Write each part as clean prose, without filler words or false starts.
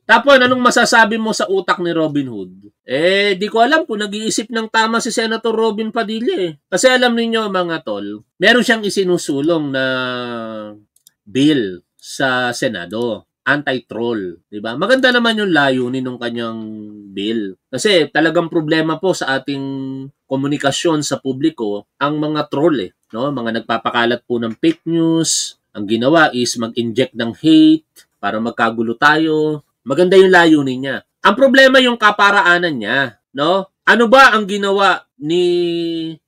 Tapos, anong masasabi mo sa utak ni Robin Hood? Di ko alam kung nag-iisip ng tama si Senator Robin Padilla eh. Kasi alam niyo mga tol, meron siyang isinusulong na bill sa Senado, anti-troll, 'di ba? Maganda naman yung layunin ng kanyang bill. Kasi talagang problema po sa ating komunikasyon sa publiko ang mga troll no? Mga nagpapakalat po ng fake news. Ang ginawa is mag-inject ng hate para magkagulo tayo. Maganda yung layunin niya. Ang problema yung kaparaanan niya, no? Ano ba ang ginawa ni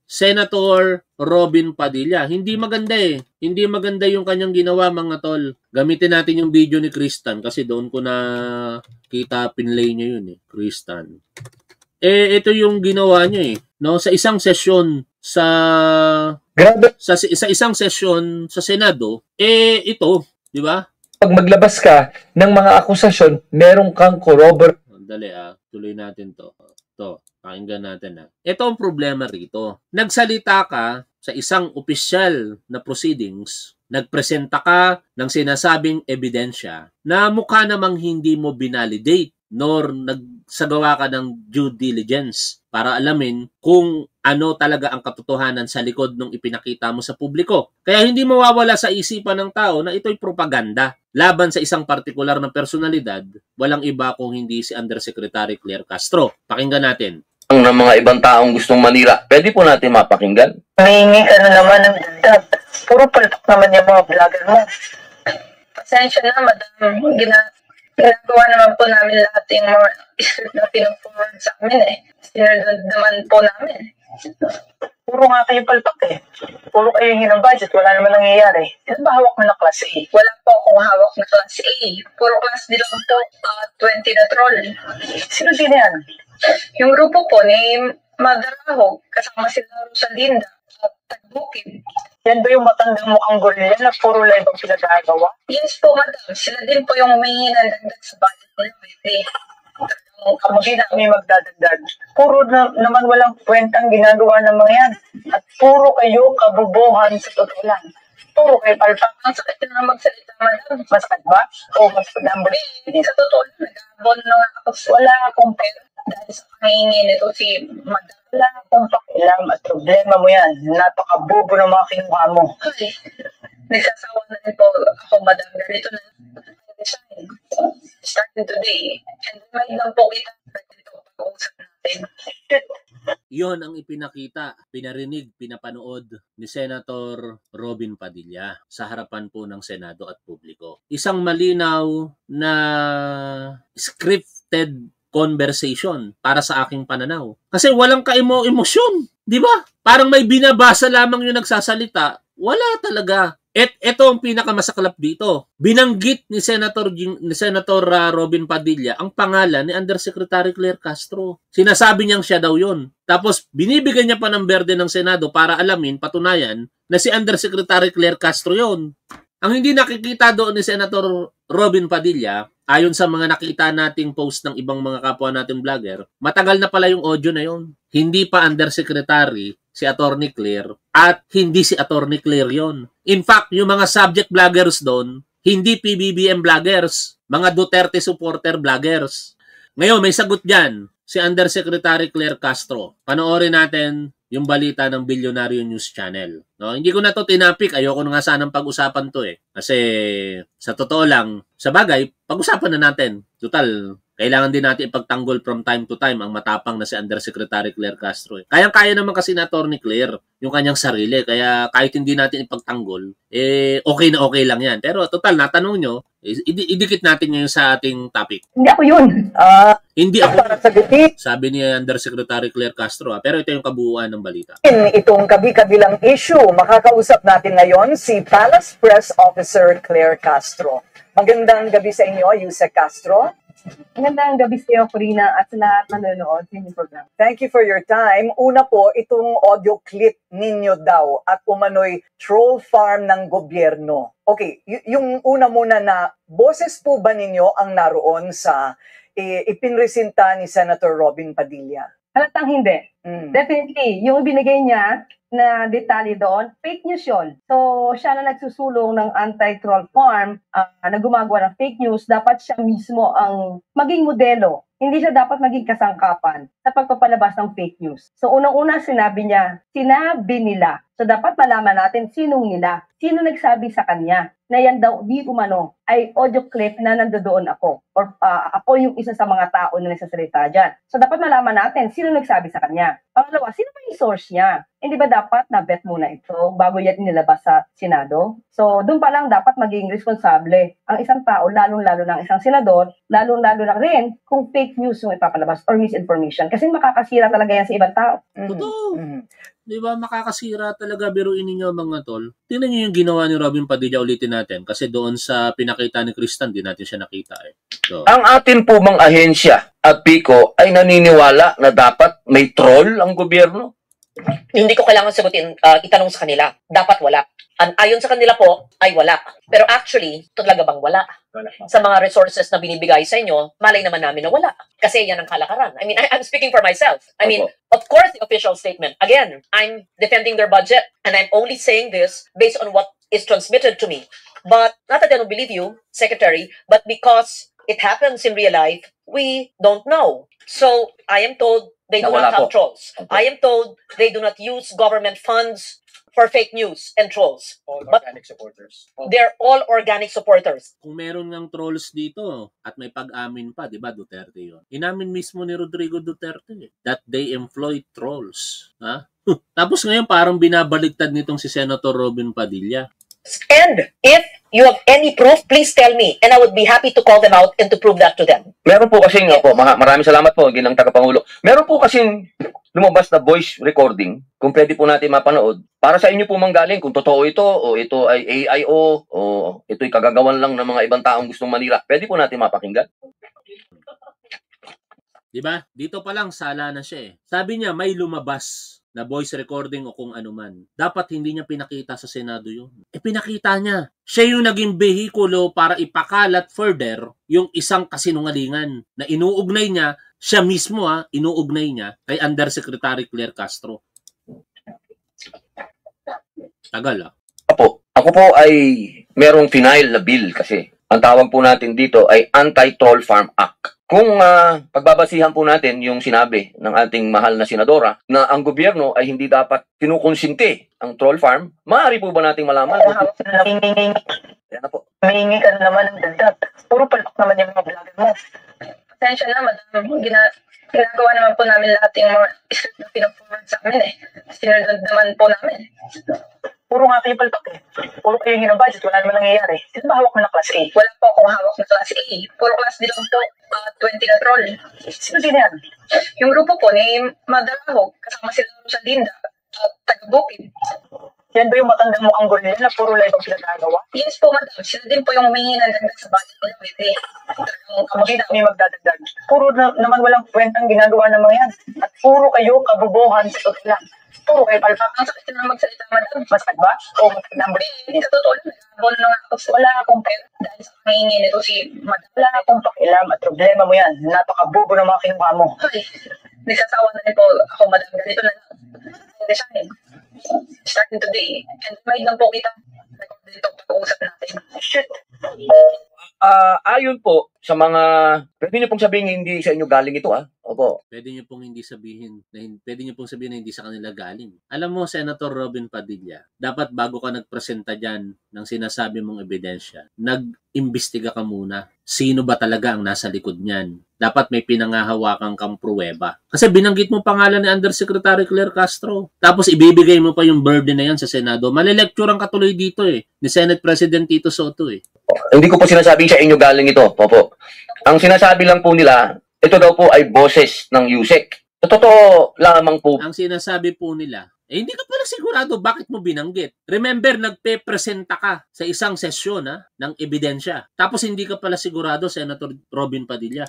Senator Robin Padilla? Hindi maganda eh. Hindi maganda yung kanyang ginawa mga tol. Gamitin natin yung video ni Kristan kasi doon ko na kita pinlay niya yun eh. Kristan. Ito yung ginawa niya eh. No? Sa isang sesyon sa isang sesyon sa Senado, ito, di ba? Pag maglabas ka ng mga akusasyon, meron kang corroborate. Dali tuloy natin to. Ito, pakinggan natin Ito ang problema rito. Nagsalita ka sa isang opisyal na proceedings, nagpresenta ka ng sinasabing ebidensya na mukha namang hindi mo binalidate nor nagsagawa ka ng due diligence para alamin kung ano talaga ang katotohanan sa likod ng ipinakita mo sa publiko. Kaya hindi mawawala sa isipan ng tao na ito'y propaganda laban sa isang partikular na personalidad, walang iba kung hindi si Undersecretary Claire Castro. Pakinggan natin. Ng mga ibang taong gustong manira, pwede po natin mapakinggan? Mahingi ka na naman ng dagdag. Puro palpak naman yung mga vlogger mo. Pasensya na, madam. Ginagawa naman po namin lahat yung mga script na pinag-forward sa amin Sinunod naman po namin. Puro nga kayo palpak Puro kayo yung ng budget, wala naman nangyayari. Sino ba hawak mo na class A? Wala po akong hawak na class A. Puro class D lang to, 20 na troll. Sino din yan? Yung grupo po ni Madarahog, kasama sila Rosalinda at Tagbukid. Yan ba yung matandang mukhang gorilla na puro live ang pinagagawa? Yes po, madam. Sila din po yung humingi ng dagdag sa budget nila. Hindi na kami magdadagdag. Puro naman walang kwentang ginagawa ng mga yan. At puro kayo kabubuhan sa totoo lang. Puro kayo palpak. Ang sakit na magsalita, madam. Masakit ba? O mas pagdambal? Hindi sa totoo lang. Nag-abon na nga ako. Wala akong pera. Dahil sa pangingin nito si madam. Wala akong pakialam at problema mo yan. Napakabobo ng mga kinuha mo. Ay, nagsasawa na rin po ako, madam. Ganito na design. Starting today. And may lang po kita dito pag-uusap natin. Iyon ang ipinakita, pinarinig, pinapanood ni Senator Robin Padilla sa harapan po ng Senado at publiko. Isang malinaw na scripted conversation para sa aking pananaw. Kasi walang emosyon, di ba? Parang may binabasa lamang yung nagsasalita. Wala talaga. Ito ang pinakamasaklap dito. Binanggit ni Senator Robin Padilla ang pangalan ni Undersecretary Claire Castro. Sinasabi niyang siya daw yon. Tapos binibigyan niya pa ng berde ng Senado para alamin, patunayan na si Undersecretary Claire Castro yon. Ang hindi nakikita doon ni Senator Robin Padilla, ayon sa mga nakita nating post ng ibang mga kapwa nating vlogger, matagal na pala yung audio na yon. Hindi pa Undersecretary si Attorney Claire at hindi si Attorney Claire yon. In fact, yung mga subject vloggers doon, hindi PBBM vloggers, mga Duterte supporter vloggers. Ngayon, may sagot dyan si Undersecretary Claire Castro. Panoorin natin yung balita ng Bilyonaryo News Channel. No, hindi ko na to tinapik. Ayoko na nga sanang pag-usapan to Kasi sa totoo lang, sa bagay, pag-usapan na natin. Total, kailangan din natin ipagtanggol from time to time ang matapang na si Undersecretary Claire Castro. Kayang-kaya naman kasi na Attorney Claire yung kanyang sarili. Kaya kahit hindi natin ipagtanggol, okay na okay lang yan. Pero total, natanong nyo, idikit natin ngayon sa ating topic. Hindi ako yun. Hindi ako. Para sagutin. Sabi ni Undersecretary Claire Castro. Pero ito yung kabuuan ng balita. Itong kabi-kabilang issue, makakausap natin ngayon si Palace Press Officer Claire Castro. Magandang gabi sa inyo, Yusek Castro. Magandang gabi sa iyo, Corina, at sa lahat nanonood sa inyong program. Thank you for your time. Una po, itong audio clip ninyo daw at umano'y troll farm ng gobyerno. Okay, yung una muna na, boses po ba ninyo ang naroon sa ipinresinta ni Senator Robin Padilla? Halatang hindi. Definitely, yung binigay niya na detalye doon, fake news yun. So, siya na nagsusulong ng anti-troll farm na gumagawa ng fake news, dapat siya mismo ang maging modelo. Hindi siya dapat maging kasangkapan sa pagpapalabas ng fake news. So, unang-una sinabi nila. So, dapat malaman natin sinong nila. Sino nagsabi sa kanya na yan daw di umano ay audio clip na nandoon ako or ako yung isa sa mga tao na nagsasalita dyan. So, dapat malaman natin sino nagsabi sa kanya. Pangalawa, sino pa yung source niya? Hindi ba dapat na-vet muna ito bago yan inilabas sa Senado? So, doon pa lang dapat maging responsable ang isang tao, lalong-lalo ng isang senador, lalong-lalo na rin kung fake news yung ipapalabas or misinformation. Kasi makakasira talaga yan sa ibang tao. Totoo. Di ba, makakasira talaga, biruin ninyo mga tol. Tingnan niyo yung ginawa ni Robin Padilla, ulitin natin. Kasi doon sa pinakita ni Kristan, di natin siya nakita eh. So, Ang atin po mang ahensya at PICO ay naniniwala na dapat may troll ang gobyerno. Hindi ko kailangan sagutin, itanong sa kanila. Dapat wala. Ayon sa kanila po, ay wala. Pero actually, talaga bang wala? Sa mga resources na binibigay sa inyo, malay naman namin na wala. Kasi yan ang kalakaran. I mean, I'm speaking for myself. I mean, of course, the official statement. Again, I'm defending their budget. And I'm only saying this based on what is transmitted to me. But, not that I don't believe you, Secretary, but because it happens in real life, we don't know. So, I am told they do not have trolls. I am told they do not use government funds for fake news and trolls. All organic supporters. They're all organic supporters. kung meron ngang trolls dito at may pag-amin pa, di ba, Duterte yun. Inamin mismo ni Rodrigo Duterte that they employ trolls. Ha? Tapos ngayon parang binabaligtad nitong si Senator Robin Padilla. And if you have any proof, please tell me. And I would be happy to call them out and to prove that to them. Meron po kasing, maraming salamat po, ginang tagapangulo. Meron po kasing lumabas na voice recording, kung pwede po natin mapanood, para sa inyo po manggaling kung totoo ito, o ito ay AIO, o ito'y kagagawan lang ng mga ibang taong gustong manira. Pwede po natin mapakinggan. Di ba? Dito pa lang sala na siya eh. Sabi niya may lumabas na voice recording o kung ano man. Dapat hindi niya pinakita sa Senado yun. Pinakita niya. Siya yung naging behikulo para ipakalat further yung isang kasinungalingan na inuugnay niya, siya mismo inuugnay niya kay Undersecretary Claire Castro. Tagal Ako po ay merong final na bill kasi. Ang tawag po natin dito ay Anti-Troll Farm Act. Kung pagbabasihan po natin yung sinabi ng ating mahal na senadora na ang gobyerno ay hindi dapat kinukonsinti ang troll farm, maaari po ba nating malaman? Yan na po. Mahingi ka na naman ng dagdag. Puro palpak naman yung mga vlogger mo. Pasensya na, madam. Ginagawa naman po namin lahat yung mga isip na pinag-forward sa amin eh. Sinunod naman po namin. Puro nga kayo palpak eh. Puro kayo ng budget, wala naman nangyayari. Sino ba hawak mo ng class A? Wala po akong hawak na class A. Puro class D lang po. 20 na troll. Sino din yan? Yung grupo po ni Madarahog, kasama sila sa Linda at taga-Bukid. Yan ba yung matandang mukhang gorilla na puro live ang sila nagawa? Yes po, madam. Sila din po yung humingi ng dagdag sa budget nila. Hindi na kami magdadagdag. Puro naman walang kwentang ginagawa ng mga yan. At puro kayo kabubuhan sa tutula. Puro kayo palpak. Ang sakit na magsalita, madam. Masakit ba? O masakit na ba? Hindi sa totoo lang. Nagabono na nga ako. Wala akong pera. Dahil sa humingi nito si madam. Wala akong pakialam at problema mo yan. Napakabubo ng mga kinuha mo. Ay, nagsasawa na rin po ako, madam. Ganito na lang. Hindi sa akin. Starting today. And may lang po kita. Dito pag-uusap natin. Shit. Ayon po sa mga, pwede niyo pong sabihin hindi sa inyo galing ito Opo. Pwede niyo pong sabihin na hindi sa kanila galing. Alam mo, Senator Robin Padilla, dapat bago ka nagpresenta dyan ng sinasabi mong ebidensya, nag-imbestiga ka muna. Sino ba talaga ang nasa likod niyan? Dapat may pinangahawakan kang pruweba. Kasi binanggit mo pangalan ni Undersecretary Claire Castro. Tapos ibibigay mo pa yung burden na yan sa Senado. Malilecturean ka tuloy dito ni Senate President Tito Soto Hindi ko po sinasabing sa inyo galing ito. Opo. Ang sinasabi lang po nila, ito daw po ay boses ng USEC. Totoo lamang po. Ang sinasabi po nila, hindi ka pala sigurado bakit mo binanggit. Remember, nagpe-presenta ka sa isang sesyon ng ebidensya. Tapos hindi ka pala sigurado, Senator Robin Padilla.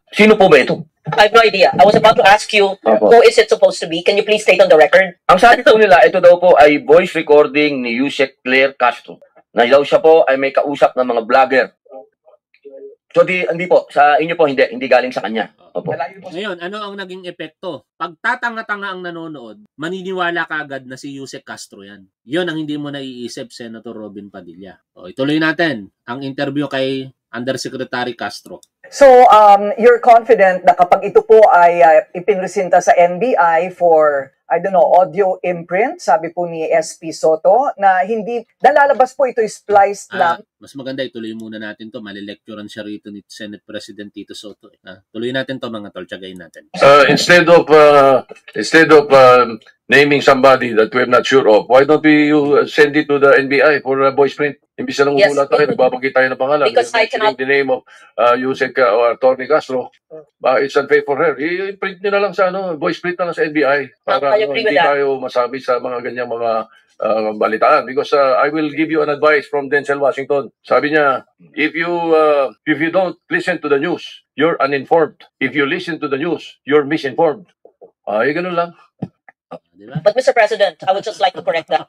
Sino po ba ito? I have no idea. I was about to ask you, who is it supposed to be? Can you please state on the record? Ang sabi po nila, ito daw po ay voice recording ni USEC Claire Castro. Na daw siya po ay may kausap ng mga vlogger. So hindi po, sa inyo po hindi galing sa kanya. Opo. Ngayon, ano ang naging epekto? Pag tatanga-tanga ang nanonood, maniniwala ka agad na si Yusek Castro yan. Yun ang hindi mo naiisip, Senator Robin Padilla. O, ituloy natin ang interview kay Undersecretary Castro. So, you're confident na kapag ito po ay ipinresinta sa NBI for, I don't know, audio imprint, sabi po ni SP Soto, na hindi, nalalabas po ito spliced lang. Mas maganda ituloy muna natin to. Malilecturean siya rito ni Senate President Tito Soto. Tuloy natin to mga tol, tiyagayin natin. Instead of naming somebody that we're not sure of, why don't we send it to the NBI for voice print? Imbis na namumula tayo, nagbabanggit tayo ng pangalan. Because I cannot... the name of Yusek or Atty. Castro, it's unfair for her. I-print nyo na lang sa voice print na lang sa NBI para hindi tayo masabi sa mga ganyang mga balitaan. Because I will give you an advice from Denzel Washington. Sabi niya, if you don't listen to the news, you're uninformed. If you listen to the news, you're misinformed. Ganun lang. Diba? But Mr. President, I would just like to correct that.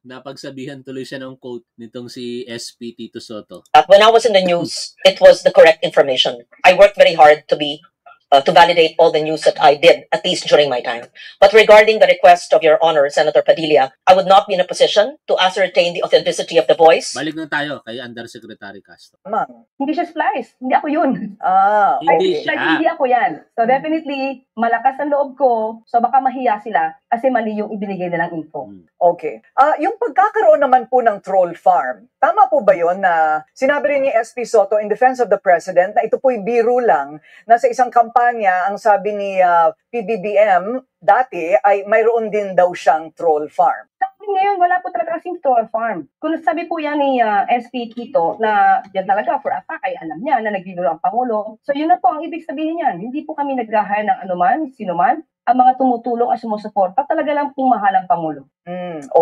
Napagsabihan tuloy siya ng quote nitong si SP Tito Soto. When I was in the news, it was the correct information. I worked very hard to validate all the news that I did, at least during my time. But regarding the request of Your Honor, Senator Padilla, I would not be in a position to ascertain the authenticity of the voice. Balik na tayo kay Undersecretary Castro. Hindi siya splice. Hindi ako yun. Hindi siya. Hindi ako yan. So definitely, malakas ang loob ko. So baka mahiya sila kasi mali yung ibinigay nilang info. Okay. Yung pagkakaroon naman po ng troll farm, tama po ba yun na sinabi rin ni SP Soto in defense of the President na ito po'y biro lang na sa isang kampanya, ang sabi ni PBBM dati ay mayroon din daw siyang troll farm. Ngayon, wala po talaga kasing troll farm. Kung sabi po yan ni SP Tito na yan talaga for a fact ay alam niya na nagbibiro ang Pangulo. So yun na po ang ibig sabihin niyan. Hindi po kami nag-hire ng anuman, sino man. Ang mga tumutulong at sumusuporta, talaga lang pong mahal ang Pangulo.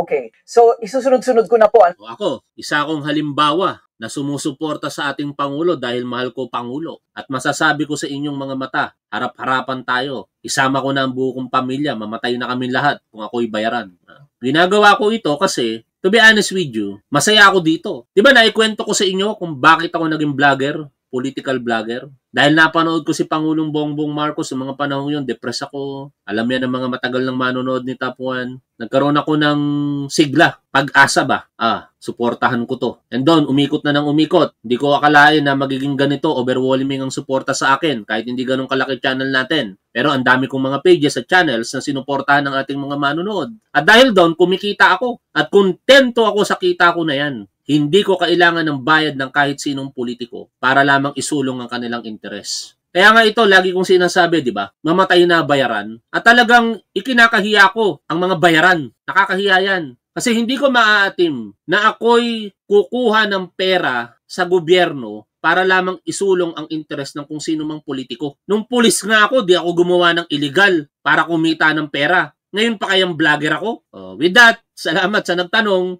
Okay. So, isusunod-sunod ko na po. Ako, isa akong halimbawa na sumusuporta sa ating Pangulo dahil mahal ko Pangulo. At masasabi ko sa inyong mga mata, harap-harapan tayo. Isama ko na ang buong pamilya, mamatay na kami lahat kung ako'y bayaran. Ginagawa ko ito kasi, to be honest with you, masaya ako dito. Diba naikwento ko sa inyo kung bakit ako naging vlogger? Political vlogger. Dahil napanood ko si Pangulong Bongbong Marcos sa mga panahon yun, depress ako. Alam yan ng mga matagal ng manonood ni Top 1. Nagkaroon ako ng sigla, pag-asa ba? Suportahan ko to. And doon, umikot na ng umikot. Hindi ko akalain na magiging ganito, overwhelming ang suporta sa akin, kahit hindi ganun kalaki channel natin. Pero ang dami kong mga pages at channels na sinuportahan ng ating mga manonood. At dahil doon, kumikita ako. At kontento ako sa kita ko na yan. Hindi ko kailangan ng bayad ng kahit sinong politiko para lamang isulong ang kanilang interes. Kaya nga ito, lagi kong sinasabi, di ba? Mamatay na bayaran. At talagang ikinakahiya ko ang mga bayaran. Nakakahiya yan. Kasi hindi ko maaatim na ako'y kukuha ng pera sa gobyerno para lamang isulong ang interes ng kung sino mang politiko. Nung pulis nga ako, di ako gumawa ng illegal para kumita ng pera. Ngayon pa kayang vlogger ako? With that, salamat sa nagtanong.